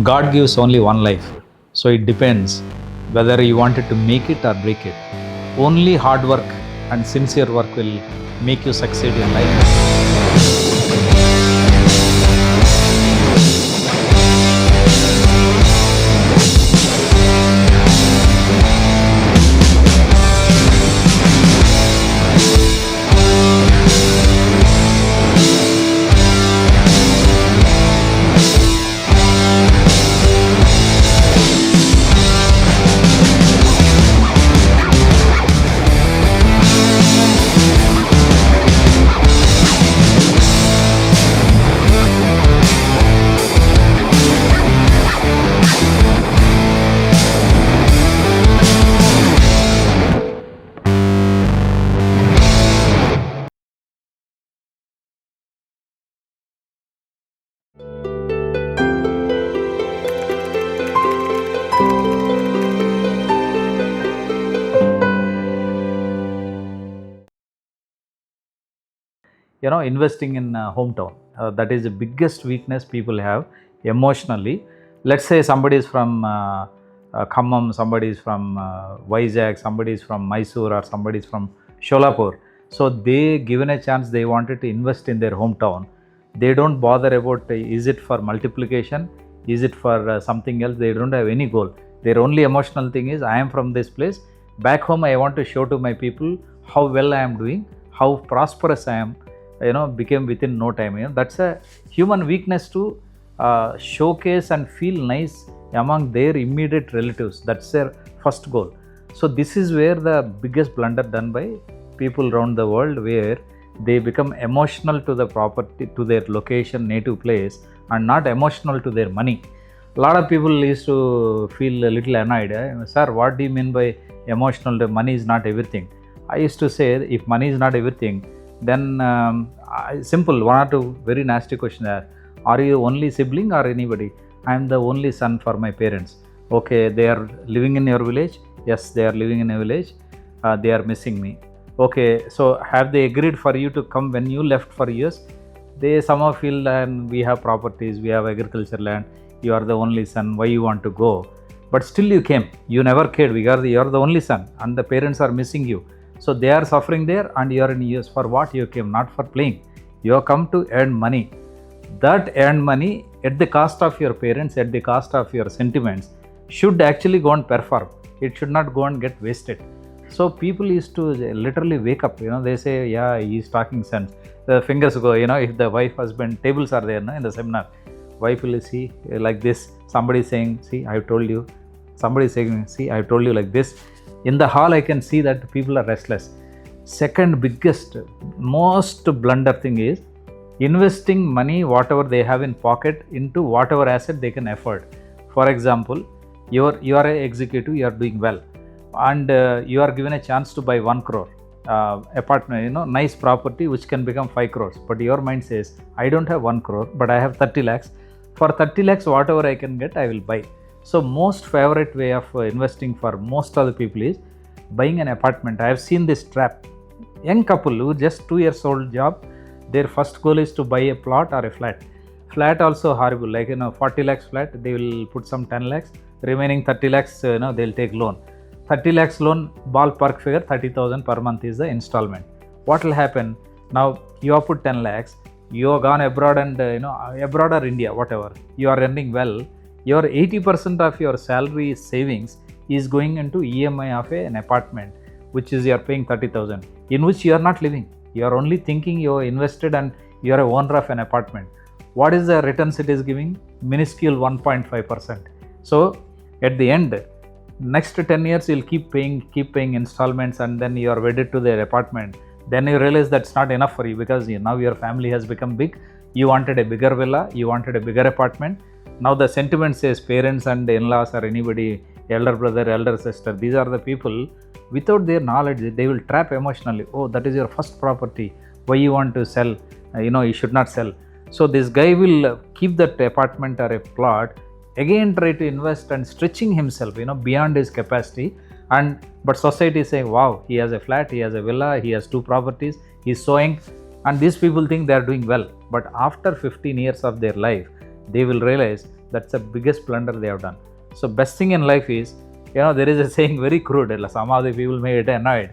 God gives only one life, so it depends whether you wanted to make it or break it. Only hard work and sincere work will make you succeed in life. Investing in hometown, that is the biggest weakness people have emotionally. Let's say somebody is from Khammam, somebody is from Vizag, somebody is from Mysore, or somebody is from Sholapur. So they, given a chance, they wanted to invest in their hometown. They don't bother about is it for multiplication, is it for something else. They don't have any goal. Their only emotional thing is, I am from this place, back home I want to show to my people how well I am doing, how prosperous I am, became within no time. That's a human weakness to showcase and feel nice among their immediate relatives. That's their first goal. So this is where the biggest blunder done by people around the world, where they become emotional to the property, to their location, native place, and not emotional to their money. A lot of people used to feel a little annoyed. Sir, what do you mean by emotional? Money is not everything. I used to say, if money is not everything, then simple, one or two very nasty questions are you only sibling or anybody? I am the only son for my parents. Okay, they are living in your village? Yes, they are living in a village. They are missing me. Okay, so have they agreed for you to come when you left for years? They somehow feel that we have properties, we have agriculture land, you are the only son, why you want to go? But still you came, you never cared, because you are the only son and the parents are missing you. So they are suffering there and you are in US. For what you came? Not for playing. You have come to earn money. That earned money at the cost of your parents, at the cost of your sentiments, should actually go and perform. It should not go and get wasted. So people used to literally wake up, they say, yeah, he's talking sense. The fingers go, if the wife, husband, tables are there in the seminar, wife will see like this, somebody saying, see, I told you. Somebody saying, see, I told you, like this. In the hall, I can see that people are restless. Second biggest, most blunder thing is investing money, whatever they have in pocket, into whatever asset they can afford. For example, you are an executive, you are doing well, and you are given a chance to buy 1 crore apartment, nice property which can become 5 crores. But your mind says, I don't have 1 crore, but I have 30 lakhs. For 30 lakhs, whatever I can get, I will buy. So most favorite way of investing for most of the people is buying an apartment. I have seen this trap. Young couple who just 2 years old job, their first goal is to buy a plot or a flat. Flat also horrible, like 40 lakhs flat, they will put some 10 lakhs, remaining 30 lakhs, they'll take loan. 30 lakhs loan, ballpark figure 30,000 per month is the installment. What will happen? Now you have put 10 lakhs, you have gone abroad and abroad or India, whatever, you are earning well. Your 80% of your salary savings is going into EMI of an apartment, which is you are paying 30,000, in which you are not living. You are only thinking you are invested and you are a owner of an apartment. What is the returns it is giving? Minuscule 1.5%. So at the end, next 10 years you'll keep paying installments, and then you are wedded to the apartment. Then you realize that's not enough for you, because now your family has become big. You wanted a bigger villa, you wanted a bigger apartment. Now the sentiment says parents and in-laws or anybody, elder brother, elder sister, these are the people, without their knowledge, they will trap emotionally. Oh, that is your first property. Why you want to sell? You should not sell. So this guy will keep that apartment or a plot, again try to invest and stretching himself, beyond his capacity. But society is saying, wow, he has a flat, he has a villa, he has 2 properties, he's sowing, and these people think they are doing well. But after 15 years of their life, they will realize That's the biggest blunder they have done. So best thing in life is, there is a saying very crude, some of the people may get annoyed,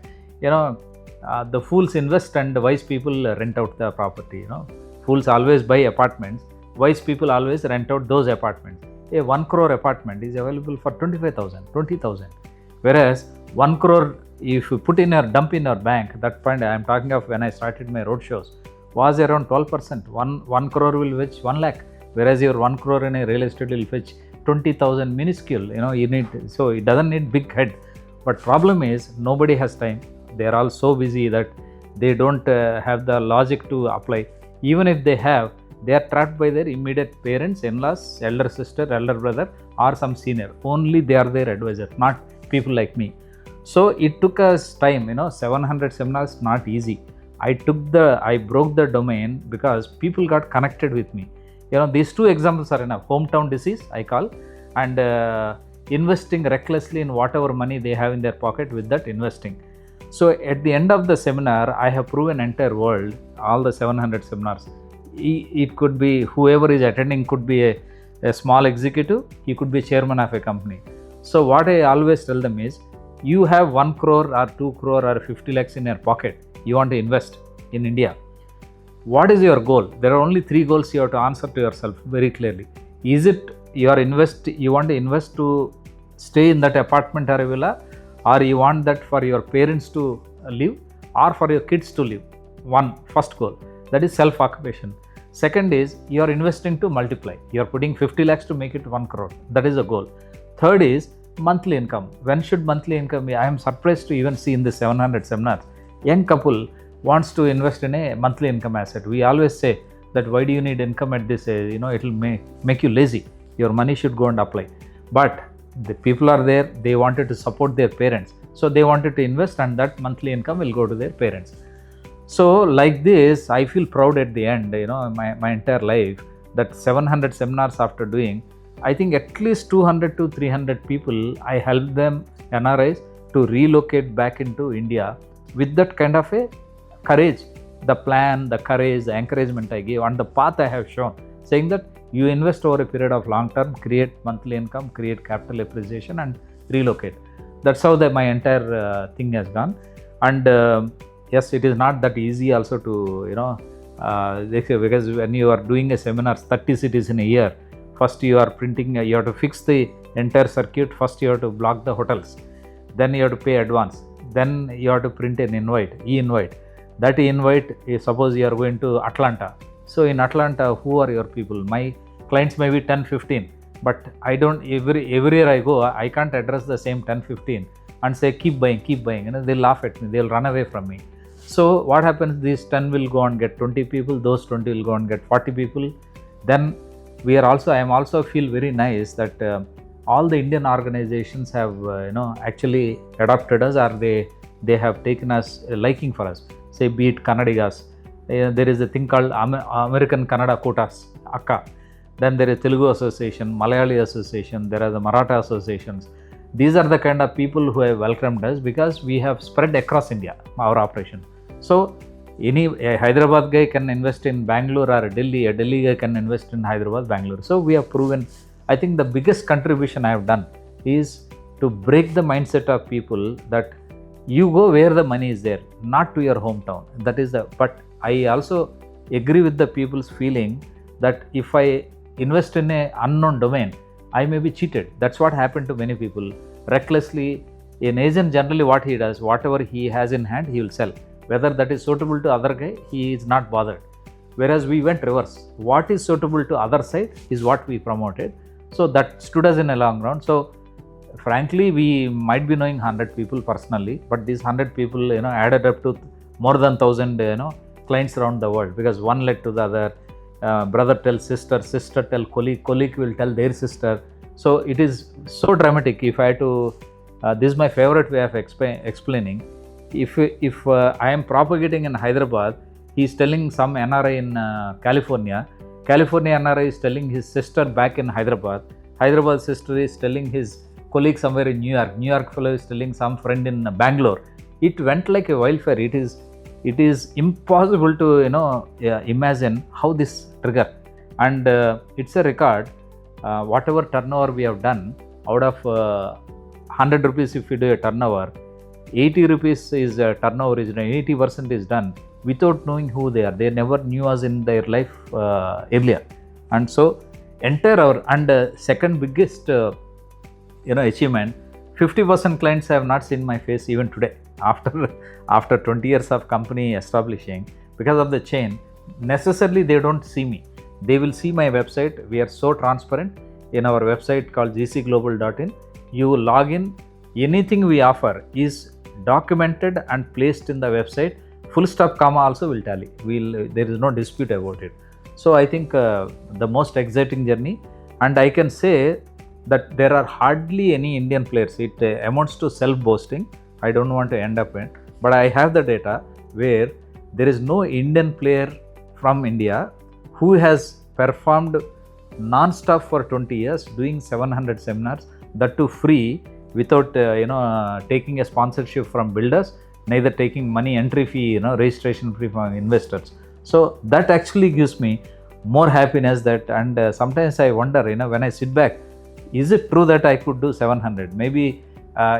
the fools invest and the wise people rent out the property. Fools always buy apartments, wise people always rent out those apartments. A 1 crore apartment is available for 25,000, 20,000. Whereas 1 crore, if you put in a dump in your bank, that point I am talking of when I started my road shows, was around 12%. 1 crore will fetch 1 lakh. Whereas your 1 crore in a real estate will fetch 20,000, minuscule. You need, so it doesn't need big head. But problem is nobody has time. They are all so busy that they don't have the logic to apply. Even if they have, they are trapped by their immediate parents, in-laws, elder sister, elder brother, or some senior. Only they are their advisor, not people like me. So it took us time, 700 seminars, not easy. I broke the domain because people got connected with me. These two examples are enough. Hometown disease, I call, and investing recklessly in whatever money they have in their pocket with that investing. So at the end of the seminar, I have proven entire world, all the 700 seminars. It could be, whoever is attending could be a small executive, he could be chairman of a company. So what I always tell them is, you have 1 crore or 2 crore or 50 lakhs in your pocket, you want to invest in India. What is your goal? There are only 3 goals you have to answer to yourself very clearly. Is it you want to invest to stay in that apartment or a villa, or you want that for your parents to live or for your kids to live? First goal, that is self-occupation. Second is, you are investing to multiply. You are putting 50 lakhs to make it 1 crore. That is a goal. Third is monthly income. When should monthly income be? I am surprised to even see in the 700 seminars, young couple wants to invest in a monthly income asset. We always say that why do you need income at this age? It will make you lazy. Your money should go and apply. But the people are there, they wanted to support their parents. So they wanted to invest, and that monthly income will go to their parents. So like this, I feel proud at the end, my entire life, that 700 seminars after doing, I think at least 200 to 300 people, I helped them, NRIs, to relocate back into India with that kind of a courage, the plan, the courage, the encouragement I gave, and the path I have shown, saying that you invest over a period of long term, create monthly income, create capital appreciation, and relocate. That's how my entire thing has gone. And yes, it is not that easy also to, because when you are doing a seminar, 30 cities in a year, first you are printing, you have to fix the entire circuit, first you have to block the hotels, then you have to pay advance, then you have to print an e-invite. That invite is, suppose you are going to Atlanta. So in Atlanta, who are your people? My clients may be 10, 15, but I don't, every year I go, I can't address the same 10, 15 and say, keep buying. They'll laugh at me, they'll run away from me. So what happens, these 10 will go and get 20 people, those 20 will go and get 40 people. Then I am also feel very nice that all the Indian organizations have, actually adopted us, or they have taken us, liking for us. Say, be it Kannadigas, there is a thing called American Kannada Quotas, akka. Then there is Telugu Association, Malayali Association, there are the Maratha associations. These are the kind of people who have welcomed us because we have spread across India, our operation. So, a Hyderabad guy can invest in Bangalore or Delhi, a Delhi guy can invest in Hyderabad, Bangalore. So, we have proven, I think the biggest contribution I have done is to break the mindset of people that you go where the money is there, not to your hometown. But I also agree with the people's feeling that if I invest in an unknown domain, I may be cheated. That's what happened to many people. Recklessly, an agent generally what he does, whatever he has in hand, he will sell. Whether that is suitable to other guy, he is not bothered. Whereas we went reverse. What is suitable to other side is what we promoted. So that stood us in a long run. So frankly, we might be knowing 100 people personally, but these 100 people, added up to more than 1,000, clients around the world, because one led to the other. Brother tells sister, sister tell colleague, colleague will tell their sister. So it is so dramatic. If I had to, this is my favorite way of explaining. If I am propagating in Hyderabad, he is telling some NRI in California NRI is telling his sister back in Hyderabad sister is telling his colleague somewhere in New York fellow is telling some friend in Bangalore. It went like a wildfire. It is impossible to imagine how this trigger, and it's a record. whatever turnover we have done, out of 100 rupees if we do a turnover, 80 rupees is turnover is 80% is done without knowing who they are. They never knew us in their life earlier. And so enter our, and second biggest achievement, 50% clients have not seen my face even today. After 20 years of company establishing, because of the chain, necessarily they don't see me. They will see my website. We are so transparent in our website called gcglobal.in. You log in, anything we offer is documented and placed in the website. Full stop, comma also will tally. There is no dispute about it. So I think the most exciting journey, and I can say that there are hardly any Indian players. It amounts to self-boasting. I don't want to end up in, but I have the data where there is no Indian player from India who has performed non-stop for 20 years, doing 700 seminars, that too free, without taking a sponsorship from builders, neither taking money entry fee, registration fee from investors. So that actually gives me more happiness. That, and sometimes I wonder, when I sit back, is it true that I could do 700? Maybe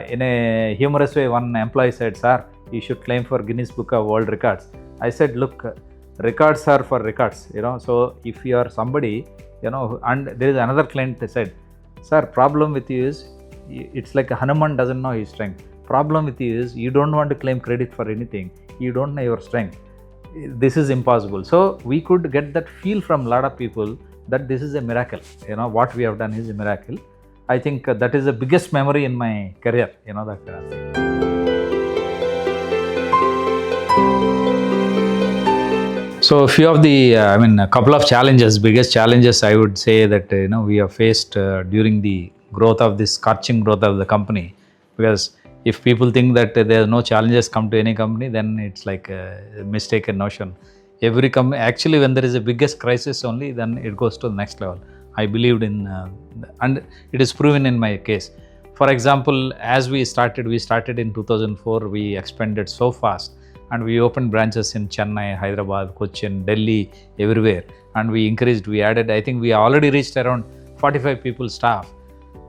in a humorous way, one employee said, "Sir, you should claim for Guinness Book of World Records." I said, "Look, records are for records, so if you are somebody, and there is another client that said, "Sir, problem with you is, it's like a Hanuman doesn't know his strength. Problem with you is, you don't want to claim credit for anything. You don't know your strength. This is impossible." So we could get that feel from a lot of people that this is a miracle. What we have done is a miracle. I think that is the biggest memory in my career, that. So a few of the, a couple of challenges, biggest challenges I would say that, we have faced during the growth of this scorching growth of the company. Because if people think that there are no challenges come to any company, then it's like a mistaken notion. Every company, actually when there is a biggest crisis only, then it goes to the next level. I believed in, and it is proven in my case. For example, as we started in 2004, we expanded so fast. And we opened branches in Chennai, Hyderabad, Cochin, Delhi, everywhere. And we increased, we added, I think we already reached around 45 people staff.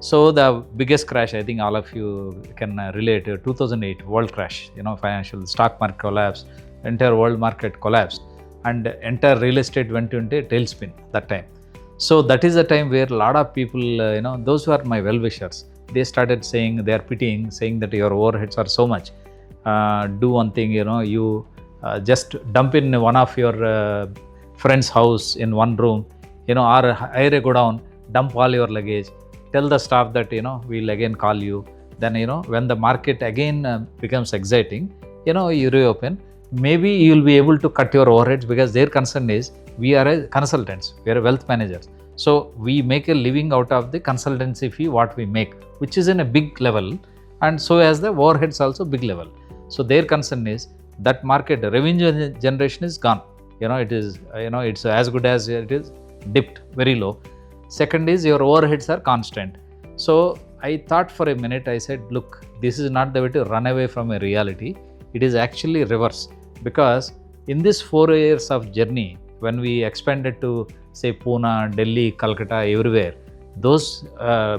So the biggest crash, I think all of you can relate, 2008 world crash, financial stock market collapse, entire world market collapsed, and entire real estate went into a tailspin that time. So that is the time where a lot of people, those who are my well-wishers, they started saying, they are pitying, saying that your overheads are so much. Do one thing, you just dump in one of your friend's house in one room, or hire a go down, dump all your luggage, tell the staff that, we'll again call you. Then, when the market again becomes exciting, you reopen, maybe you'll be able to cut your overheads, because their concern is, we are a consultants, we are a wealth managers. So we make a living out of the consultancy fee, what we make, which is in a big level, and so as the overheads also big level. So their concern is that market revenue generation is gone. It is, it's as good as it is, dipped very low. Second is your overheads are constant. So I thought for a minute, I said, look, this is not the way to run away from a reality. It is actually reverse, because in this 4 years of journey, when we expanded to say Pune, Delhi, Calcutta, everywhere, those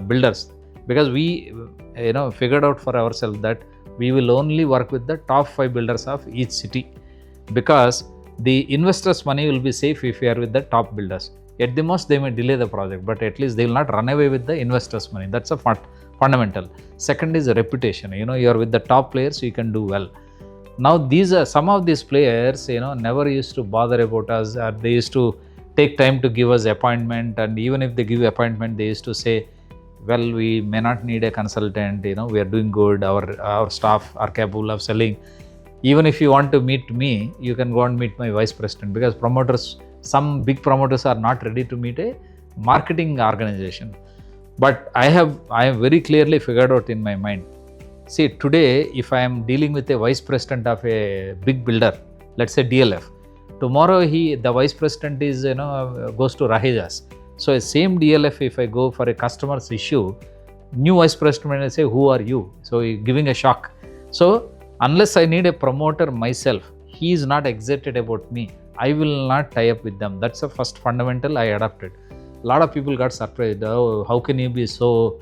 builders, because we figured out for ourselves that we will only work with the top 5 builders of each city, because the investors' money will be safe if we are with the top builders. At the most, they may delay the project, but at least they will not run away with the investors' money. That's a fundamental. Second is a reputation. You are with the top players, you can do well. Now, these are some of these players, never used to bother about us, or they used to take time to give us appointment, and even if they give appointment, they used to say, well, we may not need a consultant, we are doing good, our staff are capable of selling. Even if you want to meet me, you can go and meet my vice president, because promoters, some big promoters are not ready to meet a marketing organization. But I have very clearly figured out in my mind. See, today, if I am dealing with a vice president of a big builder, let's say DLF, tomorrow the vice president is, goes to Rahejas. So same DLF, if I go for a customer's issue, new vice president will say, who are you? So giving a shock. So unless I need a promoter myself, he is not excited about me, I will not tie up with them. That's the first fundamental I adopted. lot of people got surprised. Oh, how can you be so,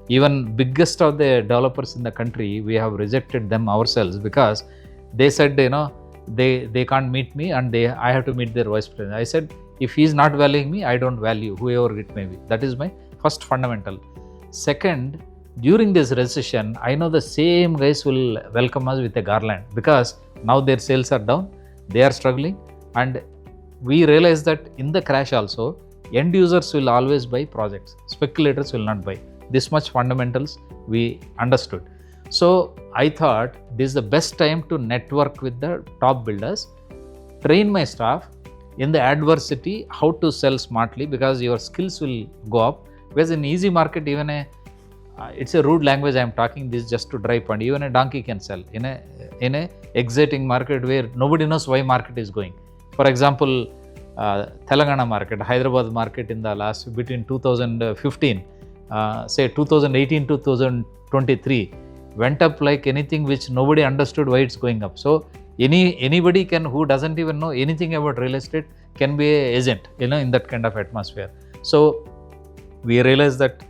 even biggest of the developers in the country, we have rejected them ourselves because they said, they can't meet me and I have to meet their vice president. I said, if he is not valuing me, I don't value whoever it may be. That is my first fundamental. Second, during this recession, I know the same guys will welcome us with a garland because now their sales are down, they are struggling, and we realize that in the crash also, end users will always buy projects, speculators will not buy. This much fundamentals we understood. So I thought this is the best time to network with the top builders, train my staff in the adversity how to sell smartly, because your skills will go up. Because in easy market, even it's a rude language I am talking this just to drive point. Even a donkey can sell in a exciting market where nobody knows why market is going. For example, Telangana market, Hyderabad market in the last between 2015, say 2018 to 2023 went up like anything, which nobody understood why it's going up. So anybody can, who doesn't even know anything about real estate, can be an agent, in that kind of atmosphere. So we realized that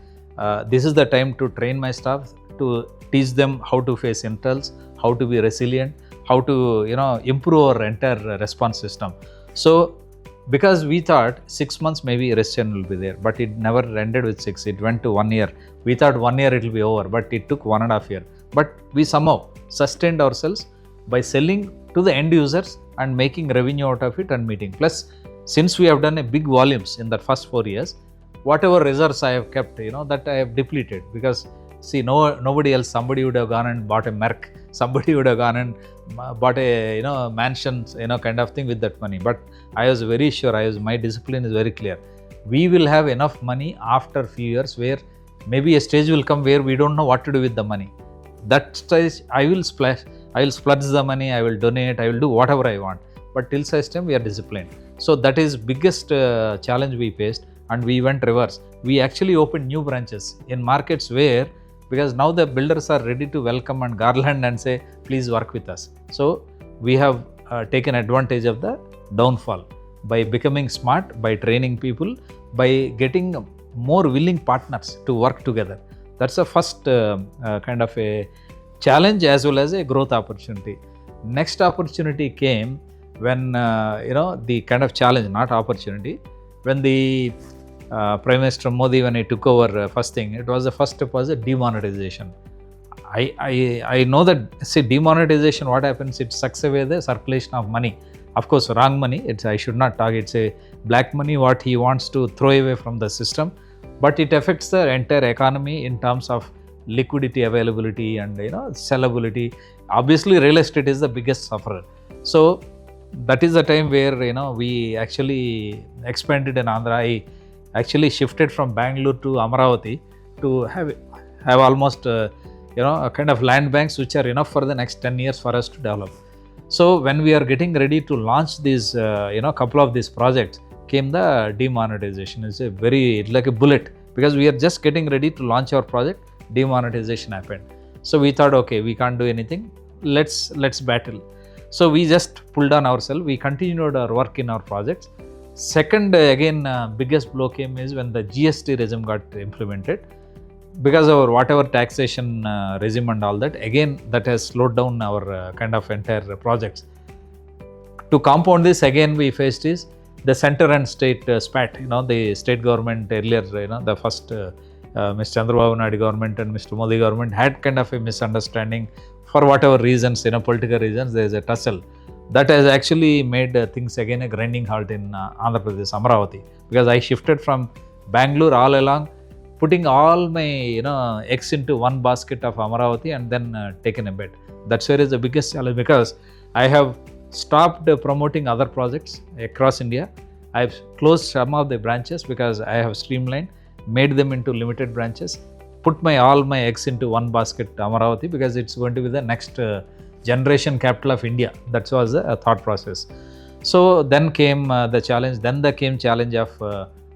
this is the time to train my staff, to teach them how to face internals, how to be resilient, how to improve our entire response system. So because we thought 6 months maybe recession will be there, but it never ended with 6. It went to 1 year. We thought 1 year it will be over, but it took 1.5 years. But we somehow sustained ourselves by selling to the end users and making revenue out of it and meeting. Plus, since we have done a big volumes in the first 4 years, whatever reserves I have kept, that I have depleted, because see, nobody else, somebody would have gone and bought a Merc, somebody would have gone and bought a mansions, kind of thing with that money. But I was very sure, my discipline is very clear. We will have enough money after few years where maybe a stage will come where we don't know what to do with the money. That stage I will splurge the money, I will donate, I will do whatever I want. But till such time we are disciplined. So that is biggest challenge we faced, and we went reverse. We actually opened new branches in markets where, because now the builders are ready to welcome and garland and say, please work with us. So we have taken advantage of the downfall by becoming smart, by training people, by getting more willing partners to work together. That's the first kind of a challenge as well as a growth opportunity. Next opportunity came when, the kind of challenge, not opportunity, when the Prime Minister Modi, when he took over, first thing, it was the first step was a demonetization. I know that, see, demonetization, what happens, it sucks away the circulation of money. Of course, wrong money, I should not talk, it's a black money, what he wants to throw away from the system. But it affects the entire economy in terms of liquidity availability and sellability. Obviously, real estate is the biggest sufferer. So that is the time where we actually expanded in Andhra. I actually shifted from Bangalore to Amaravati to have almost a kind of land banks which are enough for the next 10 years for us to develop. So when we are getting ready to launch these couple of these projects, came the demonetization. It's like a bullet, because we are just getting ready to launch our project, demonetization happened. So we thought, okay, we can't do anything, let's battle. So we just pulled on ourselves, we continued our work in our projects. Second, again, biggest blow came is when the GST regime got implemented. Because of whatever taxation regime and all that, again, that has slowed down our kind of entire projects. To compound this, again, we faced is the center and state spat. The state government earlier, the first Mr. Chandrababu Naidu government and Mr. Modi government had kind of a misunderstanding for whatever reasons, political reasons. There is a tussle that has actually made things again a grinding halt in Andhra Pradesh, Amaravati. Because I shifted from Bangalore all along, putting all my eggs into one basket of Amaravati and then taken a bet. That's where is the biggest challenge, because I have stopped promoting other projects across India. I've closed some of the branches because I have streamlined, made them into limited branches, put all my eggs into one basket, Amaravati, because it's going to be the next generation capital of India. That was the thought process. So then came the challenge. Then there came challenge of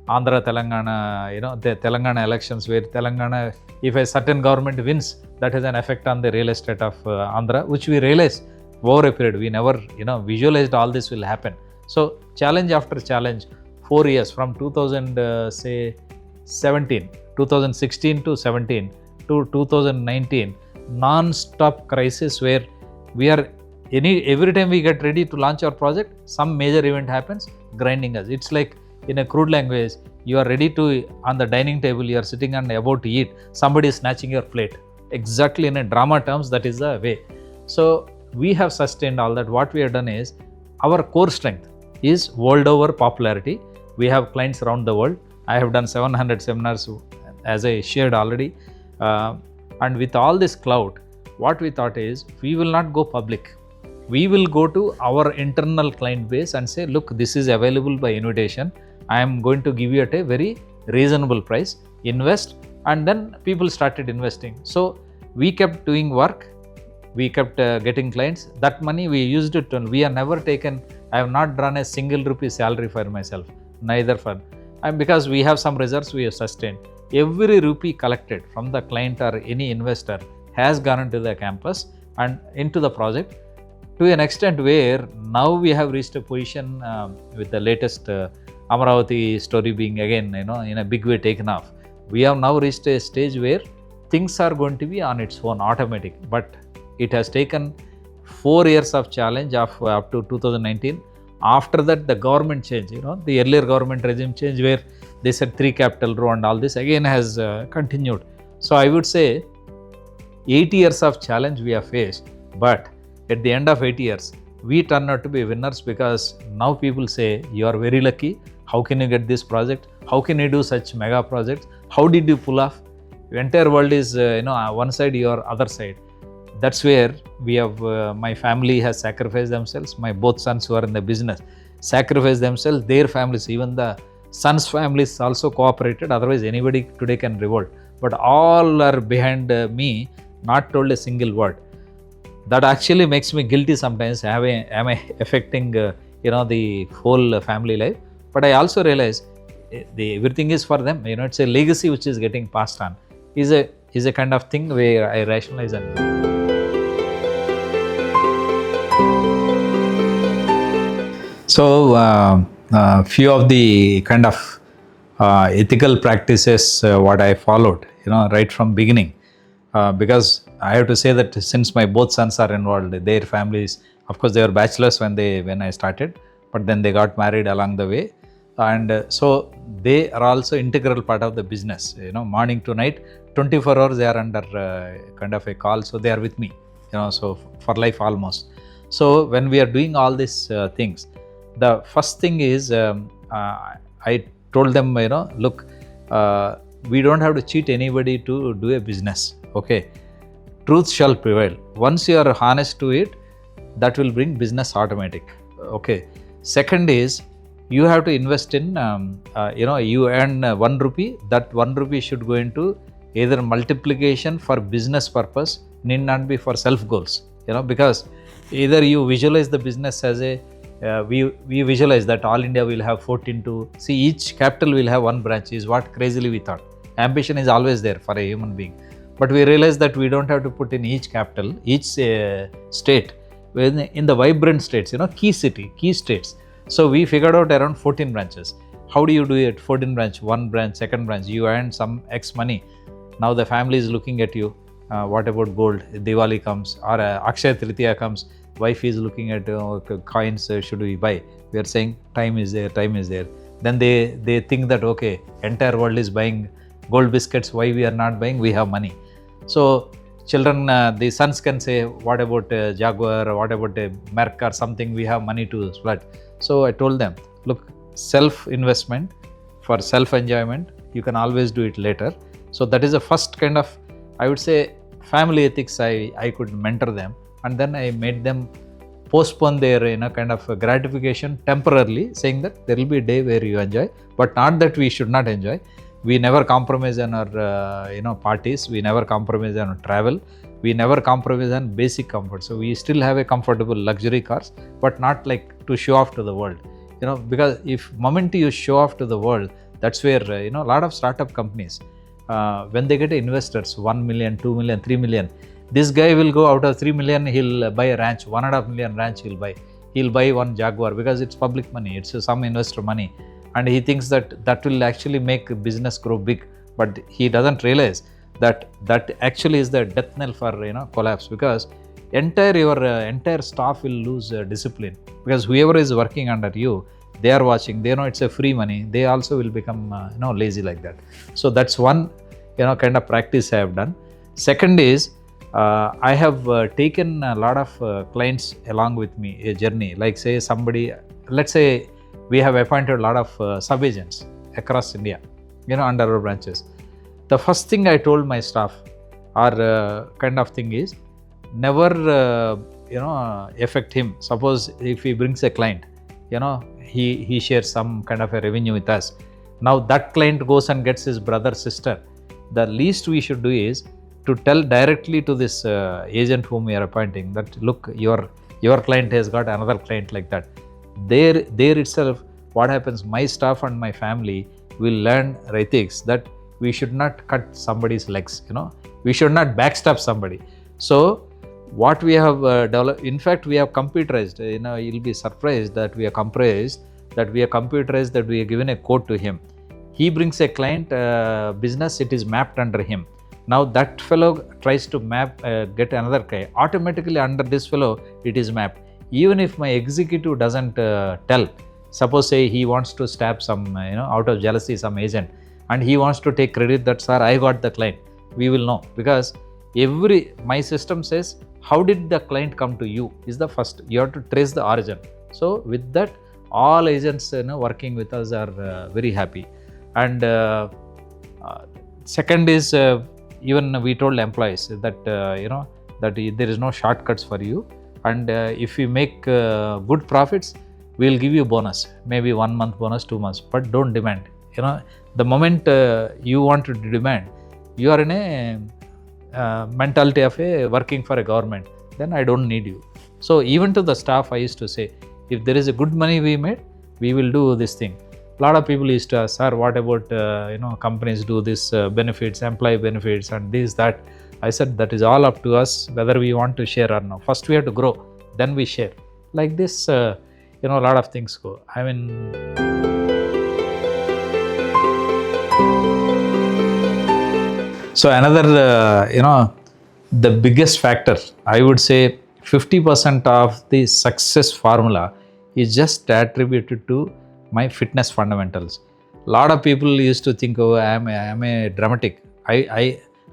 Andhra, Telangana, the Telangana elections, where Telangana, if a certain government wins, that has an effect on the real estate of Andhra, which we realized over a period. We never, visualized all this will happen. So challenge after challenge, 4 years from 2016 to 17 to 2019, non-stop crisis where we are every time we get ready to launch our project, some major event happens, grinding us. It's like, in a crude language, you are ready to, on the dining table, you are sitting and about to eat, somebody is snatching your plate. Exactly, in a drama terms, that is the way. So we have sustained all that. What we have done is, our core strength is world over popularity. We have clients around the world. I have done 700 seminars, as I shared already. And with all this clout, what we thought is, we will not go public. We will go to our internal client base and say, look, this is available by invitation. I am going to give you at a very reasonable price. Invest. And then people started investing. So we kept doing work. We kept getting clients. That money we used it. We have never taken, I have not drawn a single rupee salary for myself, neither for, and because we have some reserves, we have sustained. Every rupee collected from the client or any investor has gone into the campus and into the project, to an extent where now we have reached a position with the latest Amaravati story being again, in a big way taken off. We have now reached a stage where things are going to be on its own, automatic. But it has taken 4 years of challenge of up to 2019. After that, the government change, the earlier government regime change where they said 3 capital row and all this again has continued. So I would say 8 years of challenge we have faced, but at the end of 8 years, we turn out to be winners, because now people say, you are very lucky. How can you get this project? How can you do such mega projects? How did you pull off? The entire world is, one side, your other side. That's where we have, my family has sacrificed themselves. My both sons who are in the business sacrificed themselves, their families, even the sons' families also cooperated. Otherwise, anybody today can revolt. But all are behind me, not told a single word. That actually makes me guilty sometimes. Am I affecting, the whole family life? But I also realize everything is for them. It's a legacy which is getting passed on. Is a kind of thing where I rationalize and. So, few of the kind of ethical practices what I followed, right from beginning, because I have to say that since my both sons are involved, their families, of course, they were bachelors when I started, but then they got married along the way, and so they are also integral part of the business. Morning to night, 24 hours they are under kind of a call, so they are with me, so for life almost. So when we are doing all these things, the first thing is, I told them, look, we don't have to cheat anybody to do a business. Okay, truth shall prevail. Once you are honest to it, that will bring business automatic. Okay. Second is, you have to invest in, you earn 1 rupee. That 1 rupee should go into either multiplication for business purpose, need not be for self goals. Because either you visualize the business as a we visualize that all India will have 14 to, see, each capital will have 1 branch, is what crazily we thought. Ambition is always there for a human being. But we realize that we don't have to put in each capital, each state, in the vibrant states, key city, key states. So we figured out around 14 branches. How do you do it? 14 branch, 1 branch, 2nd branch, you earn some X money. Now the family is looking at you. What about gold? Diwali comes, or Akshaya Tritiya comes. Wife is looking at coins, should we buy? We are saying time is there, time is there. Then they think that, okay, entire world is buying gold biscuits, why we are not buying? We have money. So children, the sons can say, what about Jaguar, or what about a Merc or something? We have money to split. So I told them, look, self-investment for self-enjoyment, you can always do it later. So that is the first kind of, I would say, family ethics I could mentor them. And then I made them postpone their kind of gratification temporarily, saying that there will be a day where you enjoy, but not that we should not enjoy. We never compromise on our parties. We never compromise on travel. We never compromise on basic comfort. So we still have a comfortable luxury cars, but not like to show off to the world. Because if moment you show off to the world, that's where a lot of startup companies, when they get investors, 1 million, 2 million, 3 million, this guy will go out of 3 million, he'll buy a ranch, 1.5 million ranch he'll buy. He'll buy 1 Jaguar because it's public money, it's some investor money. and he thinks that will actually make business grow big, but he doesn't realize that actually is the death knell for collapse, because your entire staff will lose discipline, because whoever is working under you, they are watching, they know it's a free money, they also will become lazy like that. So that's one kind of practice I have done. Second is I have taken a lot of clients along with me, a journey. Like say somebody, let's say we have appointed a lot of sub-agents across India, under our branches. The first thing I told my staff or kind of thing is, never affect him. Suppose if he brings a client, he shares some kind of a revenue with us. Now that client goes and gets his brother, sister. The least we should do is to tell directly to this agent whom we are appointing that, look, your client has got another client like that. There itself, what happens, my staff and my family will learn ethics, that we should not cut somebody's legs, we should not backstab somebody. So what we have developed, in fact we have computerized, you'll be surprised that we are computerized, that we have given a code to him. He brings a client business, it is mapped under him. Now that fellow tries to get another guy, automatically under this fellow it is mapped. Even if my executive doesn't tell, suppose say he wants to stab some, out of jealousy, some agent, and he wants to take credit that, sir, I got the client, we will know, because my system says, how did the client come to you is the first, you have to trace the origin. So with that, all agents working with us are very happy. And second is, even we told employees that that there is no shortcuts for you, and if you make good profits, we will give you bonus, maybe 1 month bonus, 2 months, but don't demand. The moment you want to demand, you are in a mentality of working for a government, then I don't need you. So even to the staff I used to say, if there is a good money we made, we will do this thing. A lot of people used to ask, sir, what about companies do this benefits, employee benefits and this, that. I said, that is all up to us whether we want to share or not. First we have to grow, then we share. Like this, a lot of things go. I mean, so another, the biggest factor, I would say 50% of the success formula is just attributed to my fitness fundamentals. A lot of people used to think, oh, I am a dramatic.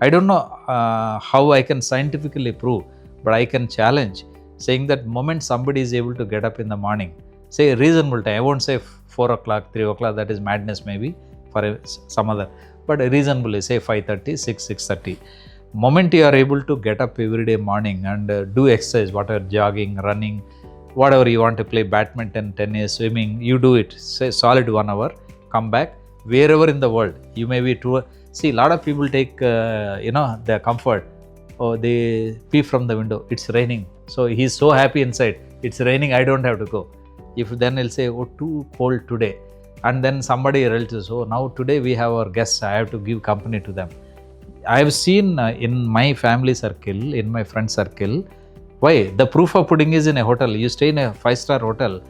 I don't know how I can scientifically prove, but I can challenge, saying that moment somebody is able to get up in the morning, say a reasonable time, I won't say 4 o'clock, 3 o'clock, that is madness maybe for some other, but reasonably say 5:30, 6:30. Moment you are able to get up every day morning and do exercise, whatever, jogging, running, whatever you want to play, badminton, tennis, swimming, you do it, say solid 1 hour, come back, wherever in the world, you may be see, a lot of people take, their comfort, or they peep from the window, it's raining. So he's so happy inside, it's raining, I don't have to go. If then he'll say, oh, too cold today. And then somebody else says, oh, now today we have our guests, I have to give company to them. I have seen in my family circle, in my friend circle, why? The proof of pudding is in a hotel. You stay in a 5-star hotel,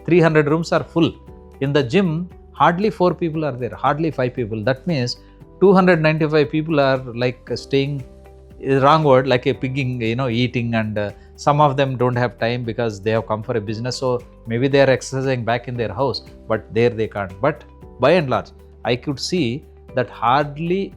300 rooms are full. In the gym, hardly 4 people are there, hardly 5 people. That means 295 people are like staying, wrong word, like a pigging, eating, and some of them don't have time because they have come for a business. So maybe they are exercising back in their house, but there they can't. But by and large, I could see that hardly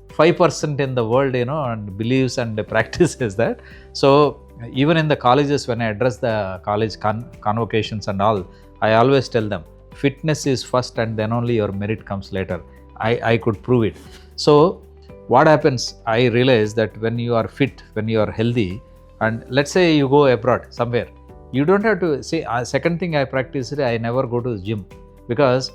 5% in the world, and believes and practices that. So even in the colleges, when I address the college convocations and all, I always tell them, fitness is first and then only your merit comes later. I could prove it. So what happens, I realize that when you are fit, when you are healthy, and let's say you go abroad somewhere, you don't have to say, second thing I practice is I never go to the gym, because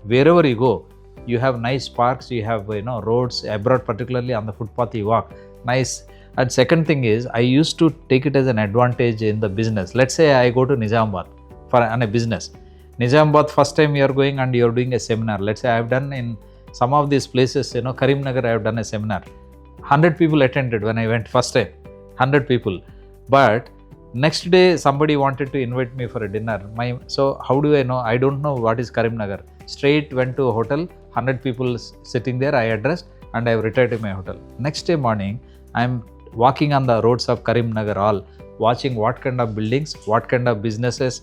wherever you go, you have nice parks, you have roads, abroad particularly on the footpath you walk, nice. And second thing is, I used to take it as an advantage in the business. Let's say I go to Nizamabad on a business. Nizamabad, first time you are going and you are doing a seminar. Let's say I have done in some of these places, Karimnagar, I have done a seminar. 100 people attended when I went first time, 100 people. But Next day, somebody wanted to invite me for a dinner. So how do I know? I don't know what is Karimnagar. Straight went to a hotel, 100 people sitting there. I addressed and I returned to my hotel. Next day morning, I'm walking on the roads of Karimnagar all, watching what kind of buildings, what kind of businesses.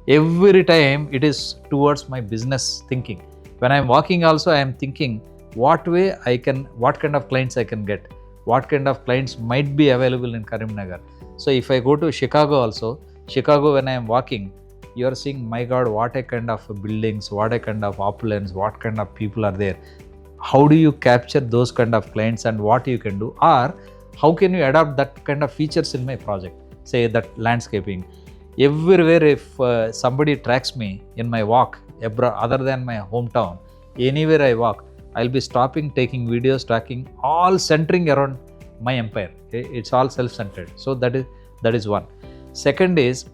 Every time it is towards my business thinking. When I'm walking also, I am thinking what kind of clients I can get, what kind of clients might be available in Karimnagar. So if I go to Chicago also, when I am walking, you are seeing, my God, what a kind of buildings, what a kind of opulence, what kind of people are there. How do you capture those kind of clients and what you can do? Or how can you adopt that kind of features in my project? Say that landscaping. Everywhere, if somebody tracks me in my walk, other than my hometown, anywhere I walk, I'll be stopping, taking videos, tracking, all centering around my empire. It's all self-centered. So that is one. Second is,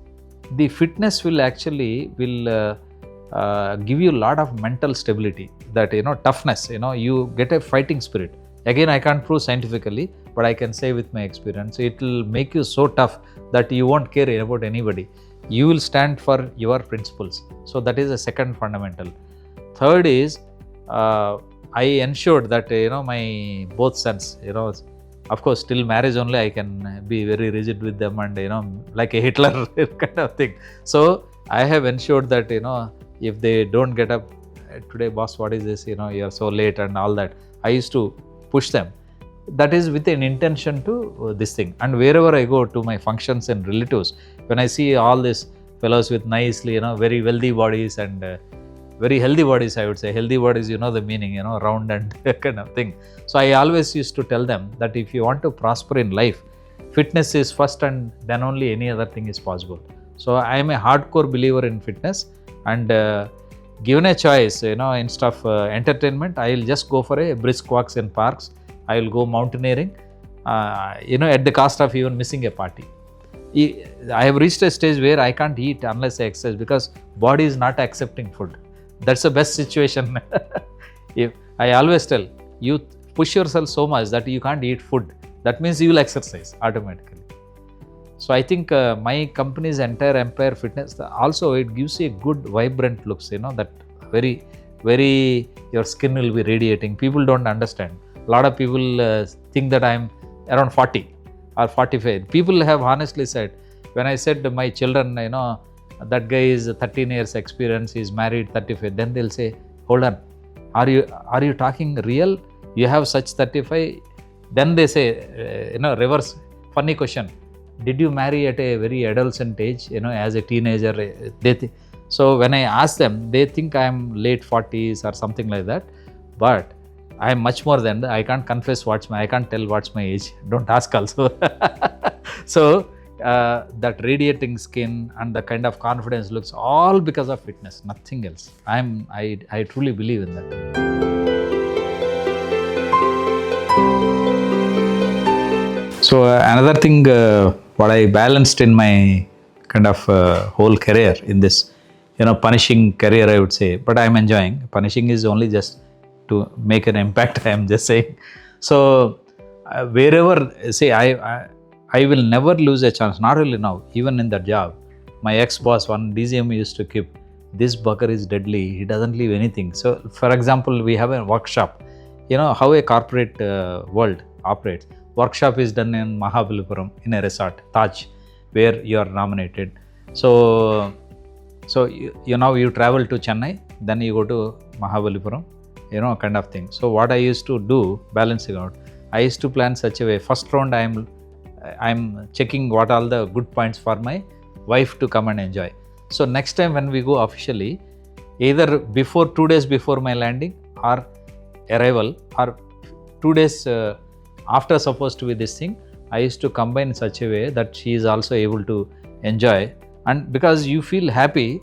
the fitness will actually give you a lot of mental stability. That toughness. You get a fighting spirit. Again, I can't prove scientifically, but I can say with my experience, it will make you so tough that you won't care about anybody. You will stand for your principles. So that is the second fundamental. Third is, I ensured that my both sons, of course, till marriage only I can be very rigid with them and like a Hitler kind of thing. So I have ensured that if they don't get up today, boss, what is this? You're so late and all that. I used to push them. That is with an intention to this thing. And wherever I go to my functions and relatives, when I see all these fellows with nicely, very wealthy bodies and very healthy bodies, I would say. Healthy bodies, the meaning, round and kind of thing. So I always used to tell them that if you want to prosper in life, fitness is first and then only any other thing is possible. So I am a hardcore believer in fitness, and given a choice, instead of entertainment, I will just go for a brisk walks in parks. I will go mountaineering, at the cost of even missing a party. I have reached a stage where I can't eat unless I exercise because body is not accepting food. That's the best situation. If I always tell you, push yourself so much that you can't eat food. That means you will exercise automatically. So I think my company's entire empire fitness, also it gives you a good vibrant looks, that very, very, your skin will be radiating. People don't understand. A lot of people think that I'm around 40 or 45. People have honestly said, when I said to my children, that guy is 13 years experience, he's married 35, then they'll say, hold on, are you talking real? You have such 35? Then they say, reverse, funny question. Did you marry at a very adolescent age, as a teenager? So when I ask them, they think I'm late 40s or something like that. But I am much more than that. I can't confess I can't tell what's my age. Don't ask also. So that radiating skin and the kind of confidence looks all because of fitness, nothing else. I truly believe in that. So another thing, what I balanced in my kind of whole career in this, punishing career, I would say, but I'm enjoying. Punishing is only just to make an impact, I am just saying. So wherever, say, I will never lose a chance, not only now, even in that job. My ex-boss, one DCM used to keep, this bugger is deadly, he doesn't leave anything. So for example, we have a workshop, how a corporate world operates. Workshop is done in Mahabalipuram in a resort, Taj, where you are nominated. So you travel to Chennai, then you go to Mahabalipuram, kind of thing. So what I used to do, balancing out, I used to plan such a way. First round, I'm checking what all the good points for my wife to come and enjoy. So next time when we go officially, either 2 days before my landing or arrival, or 2 days after supposed to be this thing, I used to combine in such a way that she is also able to enjoy. And because you feel happy,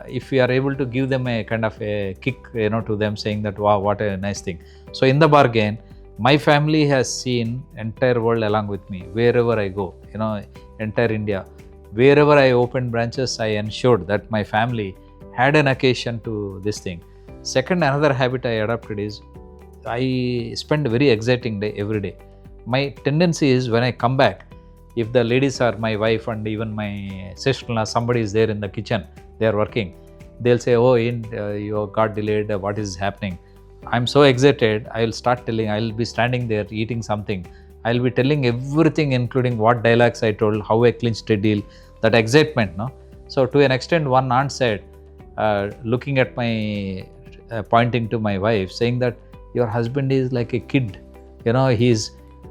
if you are able to give them a kind of a kick, to them, saying that, wow, what a nice thing. So in the bargain, my family has seen entire world along with me. Wherever I go, entire India, wherever I opened branches, I ensured that my family had an occasion to this thing. Second, another habit I adopted is, I spend a very exciting day every day. My tendency is, when I come back, if the ladies are my wife and even my sister-in-law, somebody is there in the kitchen, they are working, they'll say, oh, you got delayed, what is happening? I'm so excited, I will start telling, I'll be standing there eating something, I'll be telling everything, including what dialogues I told, how I clinched a deal, that excitement, no? So to an extent, one aunt said, looking at my, pointing to my wife, saying that your husband is like a kid,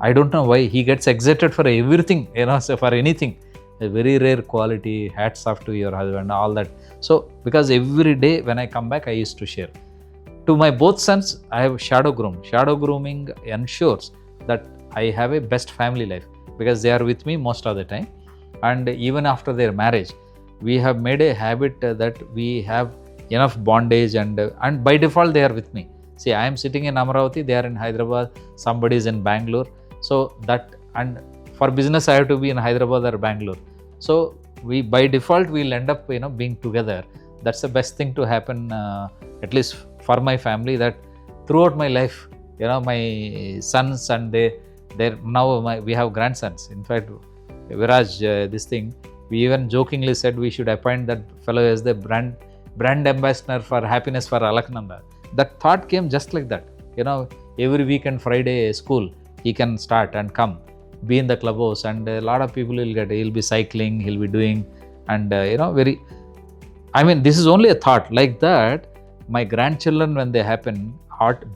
I don't know why, he gets excited for everything, so for anything. A very rare quality, hats off to your husband, all that. So, because every day when I come back, I used to share. To my both sons, I have shadow groomed. Shadow grooming ensures that I have a best family life because they are with me most of the time. And even after their marriage, we have made a habit that we have enough bondage and by default they are with me. See, I am sitting in Amaravati, they are in Hyderabad, somebody is in Bangalore. So that, and for business I have to be in Hyderabad or Bangalore. So we by default we'll end up being together. That's the best thing to happen, at least for my family, that throughout my life, my sons and they're now we have grandsons. In fact, Viraj, this thing, we even jokingly said we should appoint that fellow as the brand ambassador for happiness for Alaknanda. That thought came just like that. Every weekend, Friday school, he can start and come, be in the clubhouse, and a lot of people he'll be cycling, he'll be doing, and this is only a thought like that. My grandchildren, when they happen,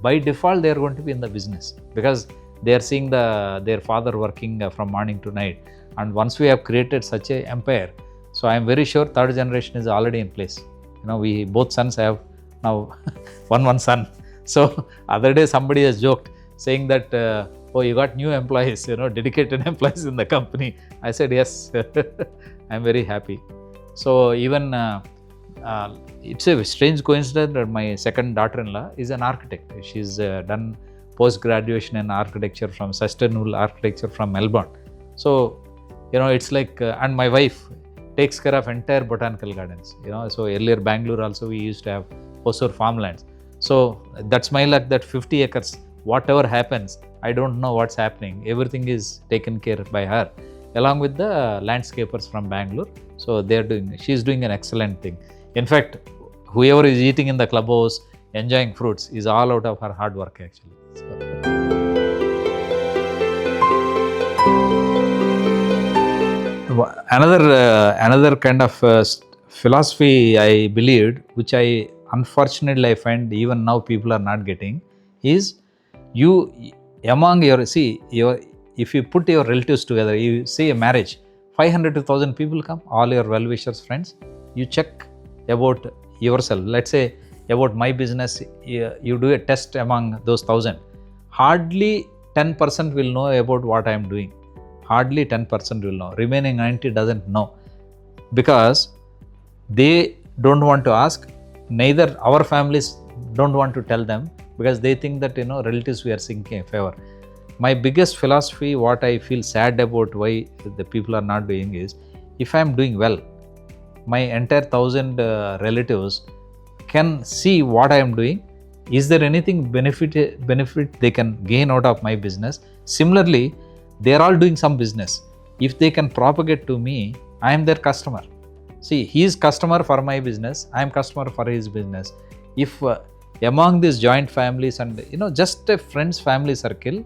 by default they are going to be in the business because they are seeing their father working from morning to night. And once we have created such an empire, so I am very sure third generation is already in place. We both sons have now one son. So other day somebody has joked saying that, oh, you got new employees, dedicated employees in the company. I said, yes, I'm very happy. So even it's a strange coincidence that my second daughter-in-law is an architect. She's done post-graduation in architecture from sustainable architecture from Melbourne. So, it's like, and my wife takes care of entire botanical gardens. So earlier Bangalore also we used to have Hosur farmlands. So that's my luck that 50 acres, whatever happens, I don't know what's happening. Everything is taken care by her, along with the landscapers from Bangalore. So she's doing an excellent thing. In fact, whoever is eating in the clubhouse, enjoying fruits, is all out of her hard work actually. Another kind of philosophy I believed, which I unfortunately I find even now people are not getting, is if you put your relatives together, you say a marriage, 500 to 1,000 people come, all your well-wishers, friends, you check about yourself. Let's say about my business, you do a test among those 1,000. Hardly 10% will know about what I am doing. Hardly 10% will know. Remaining 90 doesn't know because they don't want to ask. Neither our families don't want to tell them because they think that relatives we are seeking a favor. My biggest philosophy, what I feel sad about why the people are not doing is, if I am doing well, my entire 1,000 relatives can see what I am doing. Is there anything benefit they can gain out of my business? Similarly, they are all doing some business. If they can propagate to me, I am their customer. See, he is customer for my business, I am customer for his business. If among these joint families and just a friend's family circle,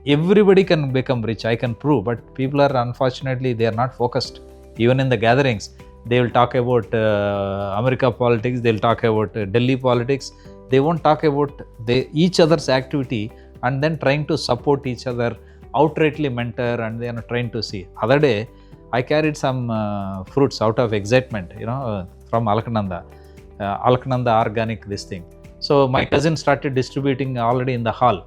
everybody can become rich, I can prove, but people are unfortunately, they are not focused. Even in the gatherings, they will talk about America politics, they will talk about Delhi politics, they won't talk about each other's activity and then trying to support each other, outrightly mentor, and they are trying to see. Other day, I carried some fruits out of excitement, from Alaknanda organic this thing. So my cousin started distributing already in the hall,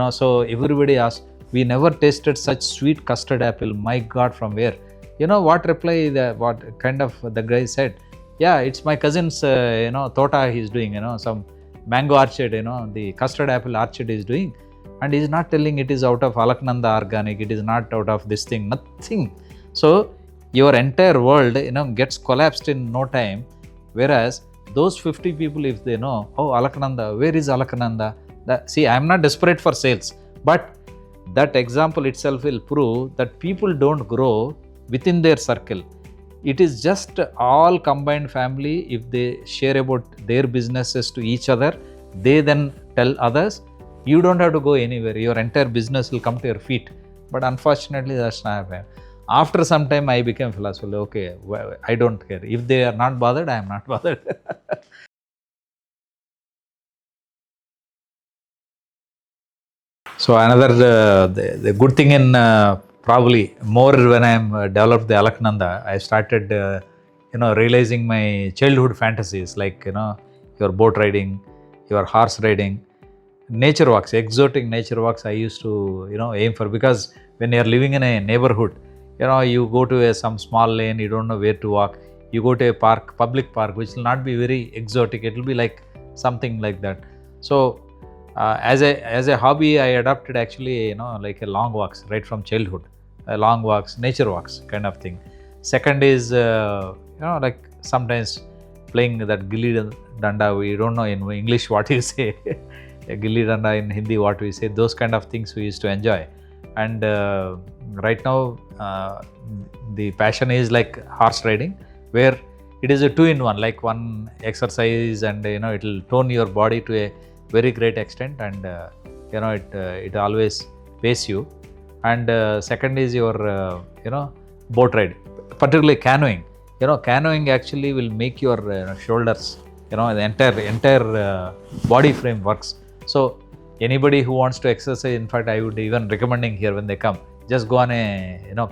so everybody asked, we never tasted such sweet custard apple, my God, from where? What reply, what kind of the guy said, yeah, it's my cousin's, Tota he's doing, some mango orchard, the custard apple orchard is doing. And he's not telling it is out of Alaknanda organic, it is not out of this thing, nothing. So your entire world, gets collapsed in no time. Whereas those 50 people, if they know, oh, Alaknanda, where is Alaknanda? See, I'm not desperate for sales, but that example itself will prove that people don't grow within their circle. It is just all combined family. If they share about their businesses to each other, they then tell others, you don't have to go anywhere. Your entire business will come to your feet. But unfortunately, that's not happening. After some time, I became philosopher. Okay, well, I don't care. If they are not bothered, I am not bothered. So another the good thing in probably more when I am developed the Alaknanda, I started realizing my childhood fantasies, like your boat riding, your horse riding, nature walks, exotic nature walks. I used to aim for, because when you are living in a neighborhood, you go to some small lane, you don't know where to walk. You go to a park, public park, which will not be very exotic. It will be like something like that. So as a hobby, I adopted actually like a long walks right from childhood, long walks, nature walks kind of thing. Second is like sometimes playing that gilli danda. We don't know in English what you say. Gilli danda in Hindi what we say. Those kind of things we used to enjoy. And right now the passion is like horse riding, where it is a 2-in-1, like one exercise, and it will tone your body to a very great extent, and it always pays you. And second is your boat ride, particularly canoeing. Canoeing actually will make your shoulders, the entire body frame works. So anybody who wants to exercise, in fact I would even recommending here, when they come, just go on a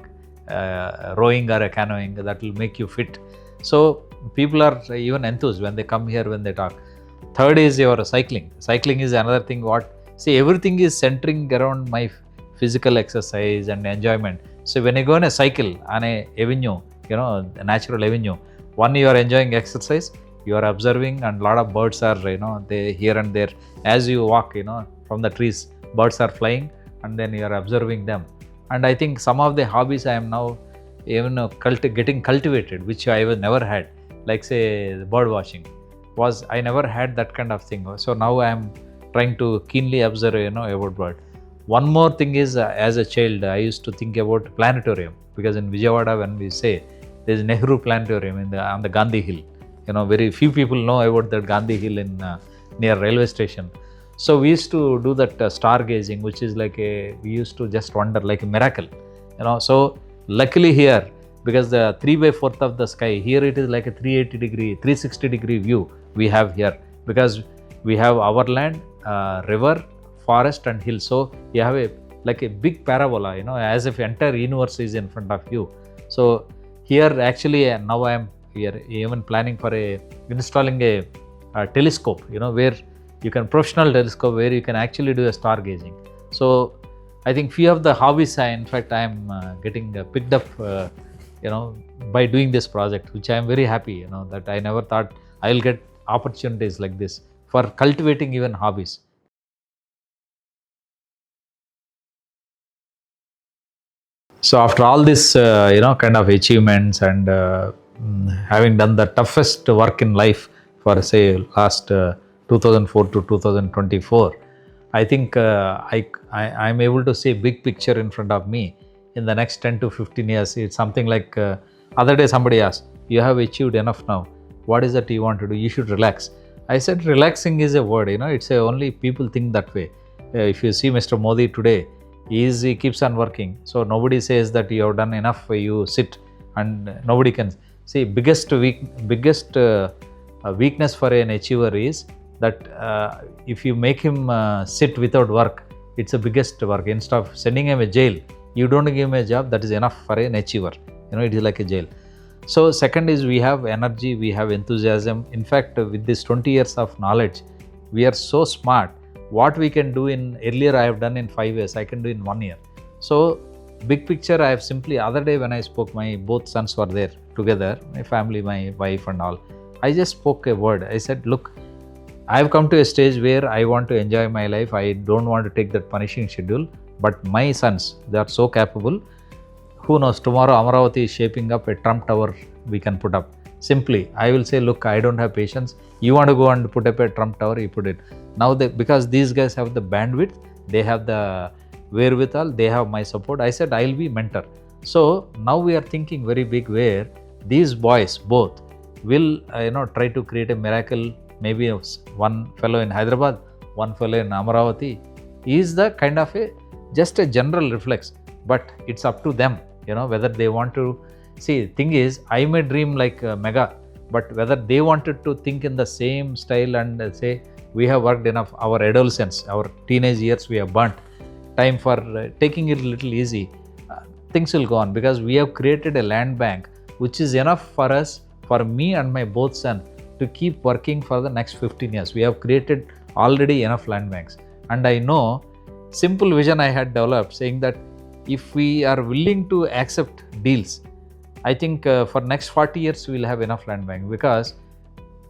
rowing or a canoeing. That will make you fit. So people are even enthused when they come here, when they talk. Third is your cycling. Cycling is another thing. Everything is centering around my physical exercise and enjoyment. So when you go on a cycle on a avenue, a natural avenue, one, you are enjoying exercise, you are observing, and a lot of birds are they here and there. As you walk from the trees, birds are flying, and then you are observing them. And I think some of the hobbies I am now even getting cultivated, which I was never had, like say bird watching. I never had that kind of thing. So now I am trying to keenly observe about bird. One more thing is, as a child I used to think about planetarium, because in Vijayawada, when we say, there is Nehru planetarium on the Gandhi Hill. Very few people know about that Gandhi Hill in near railway station. So we used to do that stargazing, which is like we used to just wonder, like a miracle. So luckily here, because the 3/4 of the sky, here it is like a 360-degree view we have here, because we have our land, river, forest and hill. So you have like a big parabola, as if entire universe is in front of you. So here actually now I am here even planning for installing a telescope, where you can, professional telescope, where you can actually do a stargazing. So I think few of the hobbies I am getting picked up by doing this project, which I am very happy, that I never thought I will get opportunities like this for cultivating even hobbies. So after all this, kind of achievements, and having done the toughest work in life for say last 2004 to 2024, I think I'm able to see big picture in front of me in the next 10 to 15 years. It's something like, other day somebody asked, you have achieved enough now. What is that you want to do? You should relax. I said, relaxing is a word, it's only people think that way. If you see Mr. Modi today, he keeps on working. So nobody says that you have done enough, you sit, and nobody can see. Biggest weakness for an achiever is that if you make him sit without work, it's the biggest work. Instead of sending him a jail, you don't give him a job, that is enough for an achiever. It is like a jail. So second is, we have energy, we have enthusiasm. In fact, with this 20 years of knowledge, we are so smart. What we can do in earlier I have done in 5 years, I can do in 1 year. So big picture, I have simply, other day when I spoke, my both sons were there together, my family, my wife and all. I just spoke a word. I said, look, I have come to a stage where I want to enjoy my life. I don't want to take that punishing schedule. But my sons, they are so capable. Who knows, tomorrow Amaravati is shaping up a Trump Tower we can put up. Simply, I will say, look, I don't have patience. You want to go and put up a Trump Tower, you put it. Now, because these guys have the bandwidth, they have the wherewithal, they have my support. I said I'll be mentor. So now we are thinking very big, where these boys both will try to create a miracle. Maybe one fellow in Hyderabad, one fellow in Amaravati is the kind of just a general reflex, but it's up to them, whether they want to see. Thing is, I may dream like mega, but whether they wanted to think in the same style and say we have worked enough, our adolescence, our teenage years we have burnt, time for taking it a little easy, things will go on, because we have created a land bank which is enough for us, for me and my both son, to keep working for the next 15 years. We have created already enough land banks. And I know simple vision I had developed, saying that if we are willing to accept deals, I think for next 40 years we will have enough land bank, because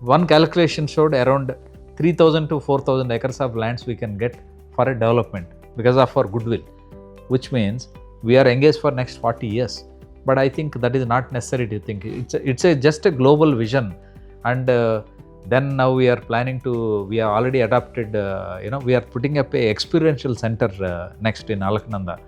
one calculation showed around 3,000 to 4,000 acres of lands we can get for a development because of our goodwill, which means we are engaged for next 40 years. But I think that is not necessary to think. It's just a global vision. And then now we are planning to, we have already adopted, we are putting up a experiential center next in Alaknanda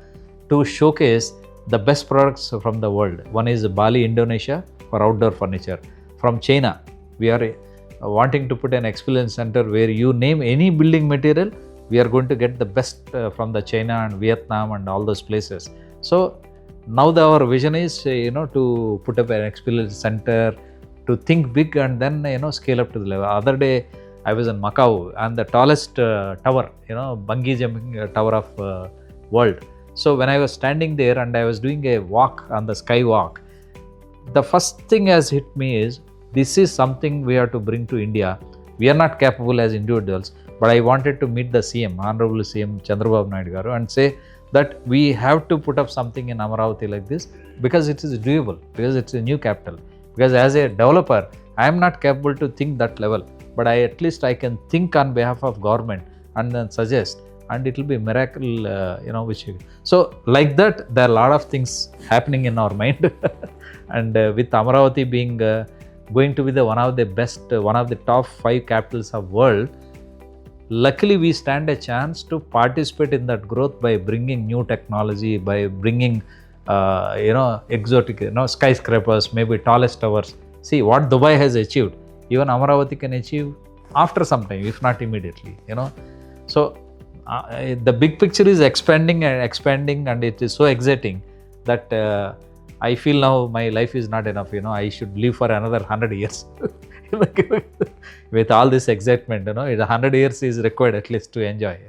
to showcase the best products from the world. One is Bali, Indonesia for outdoor furniture. From China, we are wanting to put an experience center where you name any building material, we are going to get the best from the China and Vietnam and all those places. So now our vision is, to put up an experience center, to think big and then, scale up to the level. Other day, I was in Macau, and the tallest tower, bungee jumping tower of world. So when I was standing there and I was doing a walk on the skywalk, the first thing has hit me is, this is something we have to bring to India. We are not capable as individuals, but I wanted to meet the CM, Honorable CM Chandrababu Naidu Garu, and say that we have to put up something in Amaravati like this, because it is doable, because it's a new capital. Because as a developer, I am not capable to think that level, but at least I can think on behalf of government and then suggest, and it will be a miracle, so like that, there are a lot of things happening in our mind. And with Amaravati being going to be one of the best, one of the top 5 capitals of world, luckily we stand a chance to participate in that growth by bringing new technology, by bringing exotic, skyscrapers, maybe tallest towers. See what Dubai has achieved, even Amaravati can achieve after some time, if not immediately, So the big picture is expanding and expanding, and it is so exciting that I feel now my life is not enough, I should live for another 100 years. With all this excitement, 100 years is required at least to enjoy.